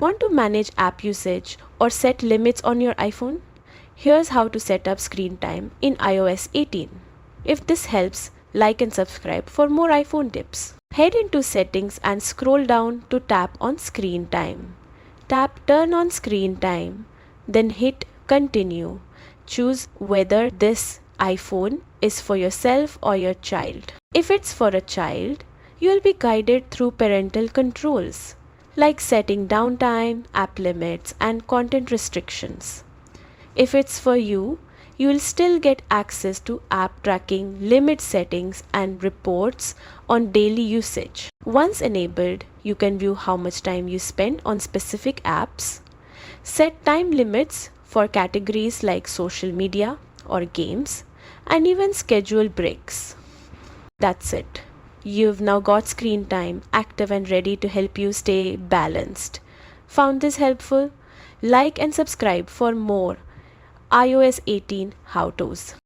Want to manage app usage or set limits on your iPhone? Here's how to set up screen time in iOS 18. If this helps, like and subscribe for more iPhone tips. Head into settings and scroll down to tap on screen time. Tap turn on screen time, then hit continue. Choose whether this iPhone is for yourself or your child. If it's for a child, you will be guided through parental controls like setting downtime, app limits, and content restrictions. If it's for you, you will still get access to app tracking, limit settings, and reports on daily usage. Once enabled, you can view how much time you spend on specific apps, set time limits for categories like social media or games, and even schedule breaks. That's it. You've now got screen time active and ready to help you stay balanced. Found this helpful? Like and subscribe for more iOS 18 how-tos.